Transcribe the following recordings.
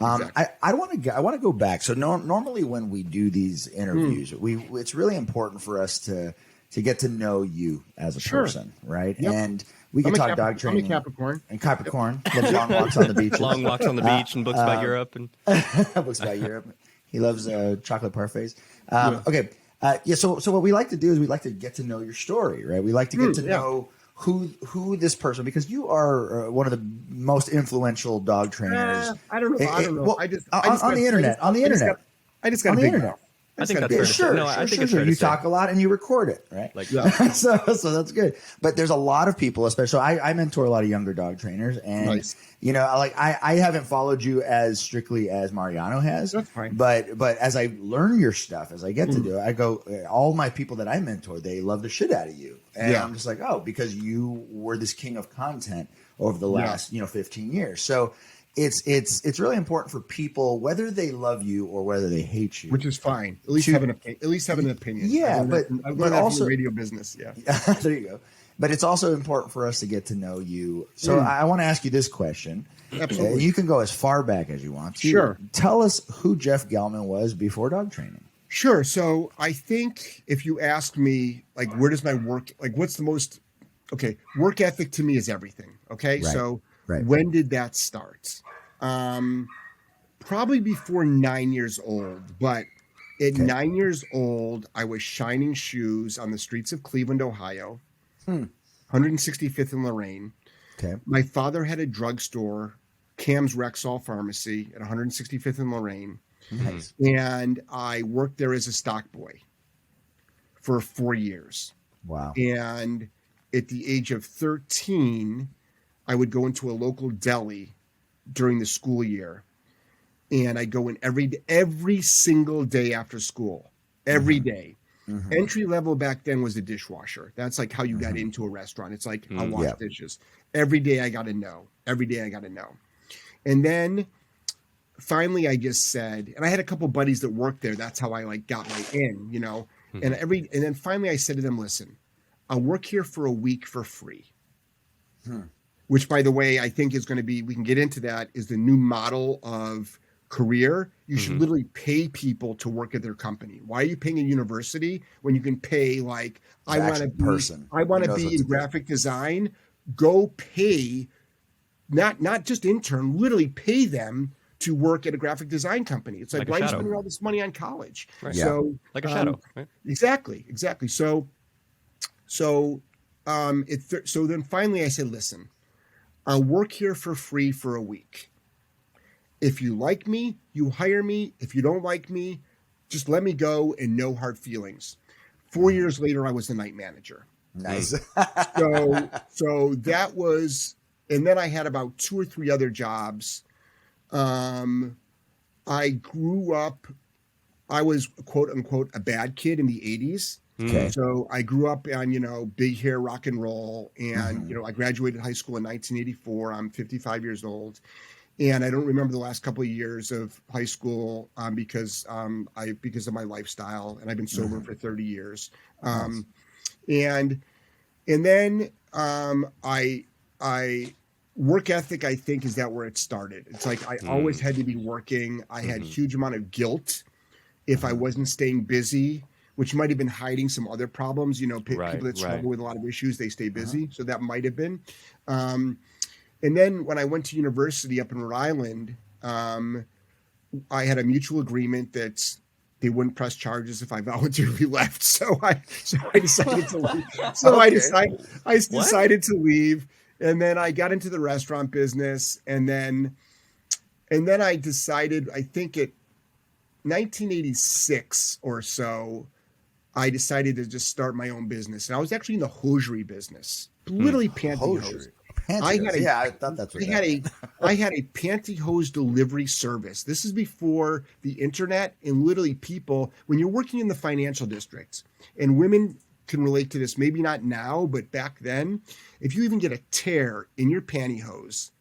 Exactly. I want to go back. So normally when we do these interviews, it's really important for us to get to know you as a person, right? Yep. And we can talk dog training. I'm a Capricorn. And Capricorn, loves long walks on the beach. Long walks on the beach and books about Europe. And books about Europe. He loves chocolate parfaits. Okay. So what we like to do is we like to get to know your story, right? We like to get to know who this person, because you are one of the most influential dog trainers. I don't know. Well, I just on the internet. I just got a big mouth. I think that's fair to say. Sure. No, I think it's fair to You say. talk a lot and you record it, right? Like, so that's good. But there's a lot of people, especially I mentor a lot of younger dog trainers, and Nice. you know, like I haven't followed you as strictly as Mariano has. That's fine. But as I learn your stuff, as I get to do it, I go, all my people that I mentor, they love the shit out of you, and I'm just like, oh, because you were this king of content over the last 15 years. So it's really important for people, whether they love you or whether they hate you, Which is fine. At least have an opinion. Yeah, but also radio business. Yeah. There you go. But it's also important for us to get to know you. So I want to ask you this question. Absolutely. You can go as far back as you want. Sure. Tell us who Jeff Gellman was before dog training. Sure. So I think if you ask me, like, where does my work, like, what's the most, work ethic to me is everything. Okay. Right. So Right. when did that start? Probably before 9 years old, but at 9 years old, I was shining shoes on the streets of Cleveland, Ohio, 165th and Lorraine. Okay. My father had a drugstore, Cam's Rexall Pharmacy at 165th and Lorraine. Nice. And I worked there as a stock boy for 4 years. Wow. And at the age of 13, I would go into a local deli during the school year, and I go in every single day after school, every day. Entry level back then was the dishwasher. That's like how you got into a restaurant. It's like, I'll wash dishes. Every day I got to know. And then finally I just said, and I had a couple buddies that worked there. That's how I like got my in, you know. And then finally I said to them, listen, I'll work here for a week for free. Which, by the way, I think is going to be, we can get into that, is the new model of career. You should literally pay people to work at their company. Why are you paying a university when you can pay, like, I want to be in graphic design, go pay, not just intern, literally pay them to work at a graphic design company. It's like why are you spending all this money on college? Right. So, like a shadow, right? Exactly. So then finally I said, listen, I'll work here for free for a week. If you like me, you hire me. If you don't like me, just let me go, and no hard feelings. 4 years later, I was the night manager. Nice. So that was, and then I had about 2 or 3 other jobs. I grew up, I was quote unquote a bad kid in the 80s. Okay. So I grew up on, big hair rock and roll. And, I graduated high school in 1984. I'm 55 years old. And I don't remember the last couple of years of high school because of my lifestyle. And I've been sober for 30 years. And then I work ethic, I think, is that where it started. It's like I always had to be working. I had a huge amount of guilt if I wasn't staying busy, which might have been hiding some other problems. People that struggle with a lot of issues, they stay busy. So that might have been. And then when I went to university up in Rhode Island, I had a mutual agreement that they wouldn't press charges if I voluntarily left. So I decided to leave. I decided to leave. And then I got into the restaurant business. And then I decided, I think at 1986 or so, I decided to just start my own business. And I was actually in the hosiery business, literally pantyhose. I thought that's what I had a pantyhose delivery service. This is before the internet, and literally people, when you're working in the financial district, and women can relate to this, maybe not now, but back then, if you even get a tear in your pantyhose,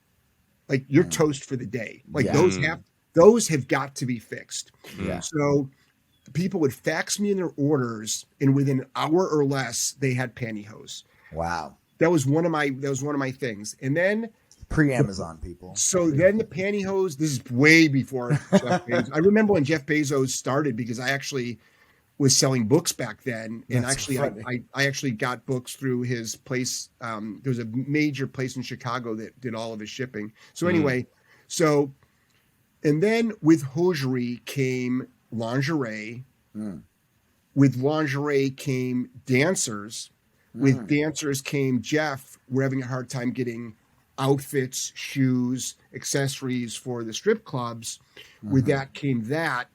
like you're toast for the day. Like those have got to be fixed. Yeah. So people would fax me in their orders, and within an hour or less, they had pantyhose. Wow. That was one of my things. And then Pre-Amazon people. So then the pantyhose, this is way before Jeff Bezos. I remember when Jeff Bezos started because I actually was selling books back then. And That's actually, funny. I actually got books through his place. There was a major place in Chicago that did all of his shipping. So anyway, and then with hosiery came lingerie. With lingerie came dancers. With dancers came Jeff. We're having a hard time getting outfits, shoes, accessories for the strip clubs. With that came that.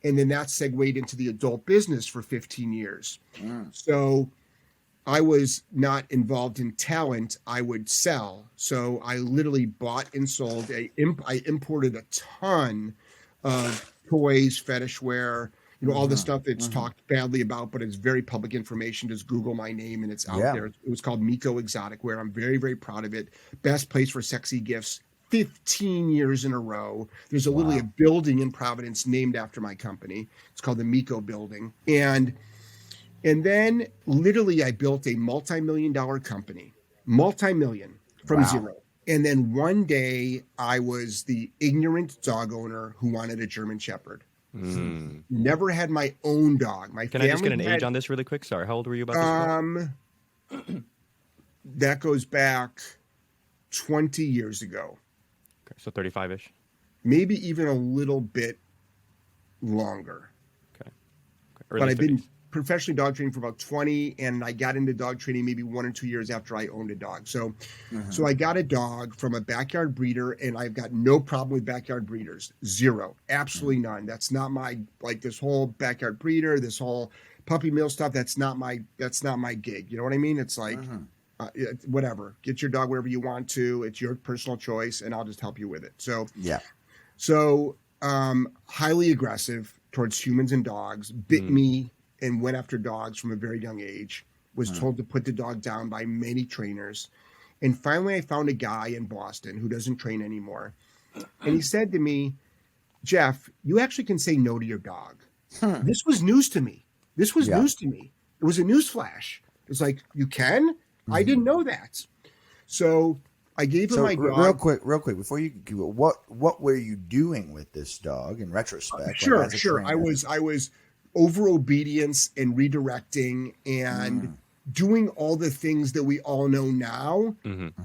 And then that segued into the adult business for 15 years. So I was not involved in talent. I would sell. So I literally bought and sold. I imported a ton of toys, fetish wear, all the stuff that's talked badly about, but it's very public information. Just Google my name and it's out there. It was called Miko Exotic Wear. I'm very, very proud of it. Best place for sexy gifts. 15 years in a row. There's literally a building in Providence named after my company. It's called the Miko Building. And then literally I built a multi-million-dollar company, multi-million from zero. And then one day I was the ignorant dog owner who wanted a German Shepherd. Never had my own dog. My Can I just get an age on this really quick? Sorry, how old were you about this? That goes back 20 years ago. Okay, so 35-ish. Maybe even a little bit longer. Okay. But I've been professionally dog training for about 20, and I got into dog training maybe 1 or 2 years after I owned a dog. So I got a dog from a backyard breeder, and I've got no problem with backyard breeders. Zero. Absolutely none. That's not my, like this whole backyard breeder, this whole puppy mill stuff. That's not my gig. You know what I mean? It's like, whatever, get your dog wherever you want to. It's your personal choice, and I'll just help you with it. So, highly aggressive towards humans and dogs, bit me and went after dogs from a very young age, was told to put the dog down by many trainers. And finally I found a guy in Boston who doesn't train anymore. And he said to me, Jeff, you actually can say no to your dog. This was news to me. It was a news flash. It's like, you can? I didn't know that. So I gave him my dog. Real quick, before you go, what were you doing with this dog in retrospect? Sure. I was over obedience and redirecting and doing all the things that we all know now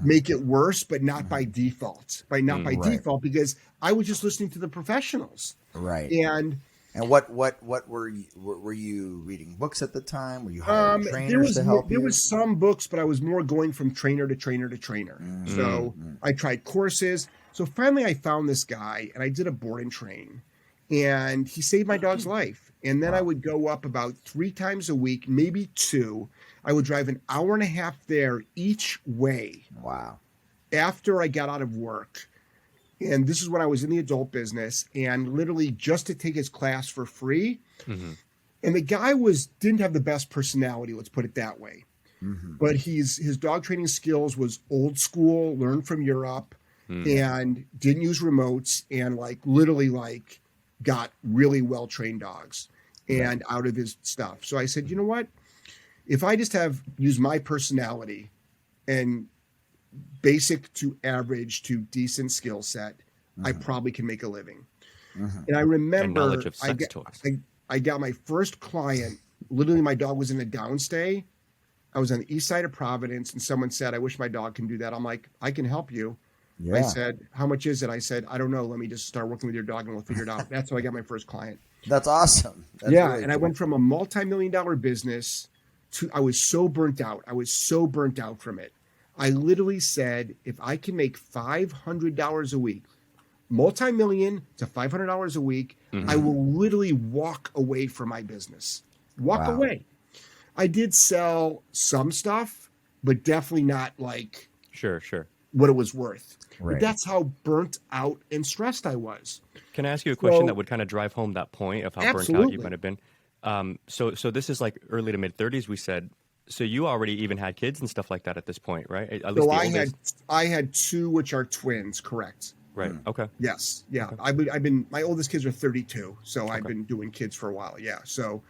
make it worse, but not by default. By default, because I was just listening to the professionals. Right. And what were you reading books at the time? Were you hiring trainers to help you? There was some books, but I was more going from trainer to trainer to trainer. So I tried courses. So finally I found this guy and I did a board and train, and he saved my dog's life. And then I would go up about 3 times a week, maybe 2. I would drive an hour and a half there each way. Wow. After I got out of work. And this is when I was in the adult business, and literally just to take his class for free. And the guy didn't have the best personality, let's put it that way. But his dog training skills was old school, learned from Europe, and didn't use remotes, and literally got really well-trained dogs and out of his stuff. So I said, you know what? If I just use my personality and basic to average to decent skill set, I probably can make a living. And I remember and knowledge of sex toys. I got my first client. Literally, my dog was in a downstay. I was on the east side of Providence, and someone said, I wish my dog can do that. I'm like, I can help you. Yeah. I said, how much is it? I said, I don't know. Let me just start working with your dog and we'll figure it out. That's how I got my first client. That's awesome. That's really cool. I went from a multi-million-dollar business to, I was so burnt out. I was so burnt out from it. I literally said, if I can make $500 a week, multi-million to $500 a week, I will literally walk away from my business. Walk away. I did sell some stuff, but definitely not Sure. what it was worth. Right. But that's how burnt out and stressed I was. Can I ask you a question that would kind of drive home that point of how burnt out you might have been? So this is early to mid 30s, we said. So you already even had kids and stuff like that at this point, right? At least I had 2, which are twins, correct? Right. Okay. Yes. Yeah. Okay. I've been, my oldest kids are 32. So I've been doing kids for a while. Yeah. So,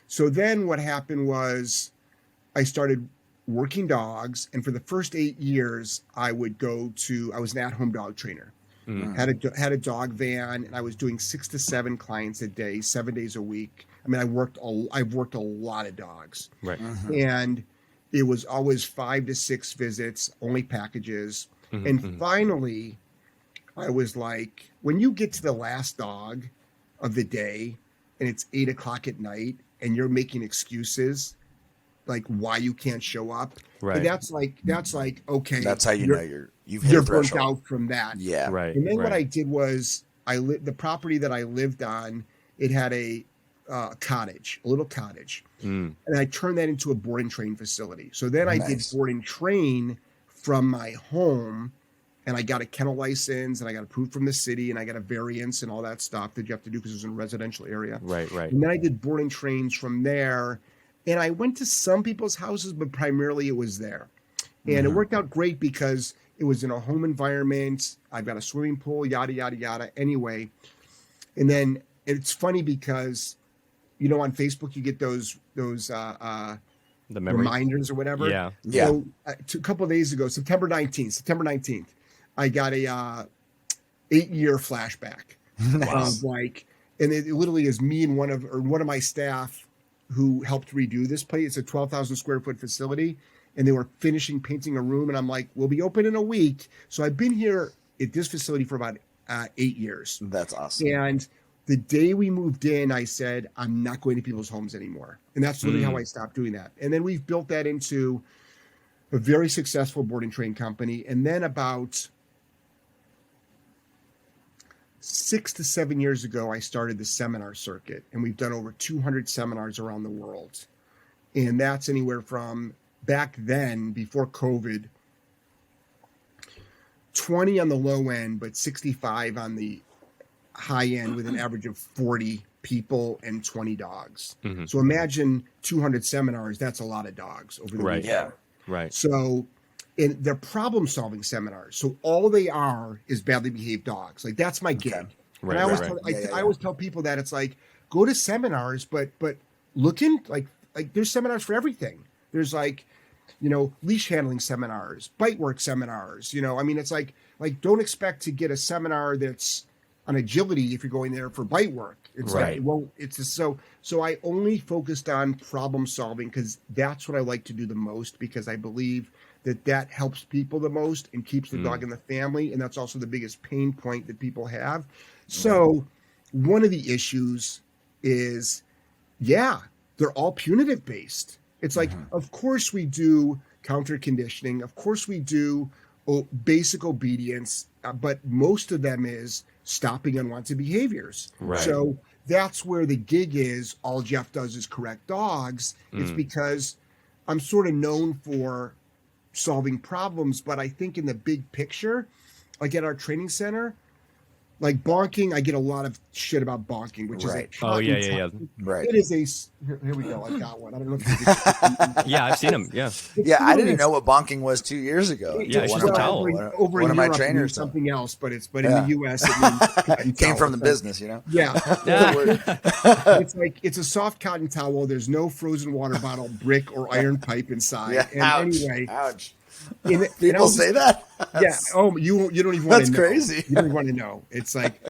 so then what happened was I started working dogs. And for the first 8 years, I was an at-home dog trainer. Had a dog van, and I was doing 6 to 7 clients a day, 7 days a week. I mean, I've worked a lot of dogs, Right. and it was always 5 to 6 visits, only packages. And finally, I was like, when you get to the last dog of the day, and it's 8 o'clock at night, and you're making excuses like why you can't show up, Right. and that's like okay, That's how you know you've hit a burnt threshold. out from that. Yeah. Right. And then what right. I did was the property that I lived on, it had a little cottage, and I turned that into a board and train facility. So then I did board and train from my home, and I got a kennel license, and I got approved from the city, and I got a variance and all that stuff that you have to do because it was in a residential area. Right. And then I did board and trains from there, and I went to some people's houses, but primarily it was there. And it worked out great because it was in a home environment. I've got a swimming pool, yada, yada, yada. Anyway, and then it's funny because, on Facebook, you get those The memories. reminders or whatever. Yeah. So a couple of days ago, September 19th, I got a 8-year flashback. And it literally is me and one of my staff who helped redo this place. It's a 12,000 square foot facility, and they were finishing painting a room. And I'm like, we'll be open in a week. So I've been here at this facility for about 8 years. That's awesome. And the day we moved in, I said, I'm not going to people's homes anymore. And that's literally how I stopped doing that. And then we've built that into a very successful board and train company. And then about 6 to 7 years ago, I started the seminar circuit, and we've done over 200 seminars around the world. And that's anywhere from back then, before COVID, 20 on the low end, but 65 on the high end, with an average of 40 people and 20 dogs. So imagine 200 seminars. That's a lot of dogs over the Right. weekend. Yeah. Right. So, and they're problem solving seminars. So all they are is badly behaved dogs. Like, that's my gig. Okay. And Right, I always, right, tell, right. I always tell people that it's like, go to seminars, but look in like there's seminars for everything. There's leash handling seminars, bite work seminars. I mean, it's like don't expect to get a seminar that's on agility if you're going there for bite work. It's Right. it's just so I only focused on problem solving because that's what I like to do the most, because I believe that helps people the most and keeps the dog in the family. And that's also the biggest pain point that people have. So one of the issues is, they're all punitive based. It's like, of course we do counter conditioning. Of course we do basic obedience, but most of them is stopping unwanted behaviors. Right. So that's where the gig is. All Jeff does is correct dogs. It's because I'm sort of known for solving problems, but I think in the big picture, like at our training center, like bonking, I get a lot of shit about bonking, which Right. is a Oh, yeah. Right. It is here we go. I got one. I don't know if you can Yeah, I've seen them. Yeah. Yeah, I didn't know what bonking was 2 years ago. Yeah, it's One just of a my- towel. Over one in of my Europe, it trainers means told me. something else, but in the U.S. it means cotton Came towel. from the So, business, Yeah, Yeah. it's like it's a soft cotton towel. There's no frozen water bottle, brick, or iron pipe inside. Yeah. And Ouch. anyway, Ouch. and People I'll say just- that? Yeah. Oh, you don't even want That's to know. crazy. You don't want to know. It's like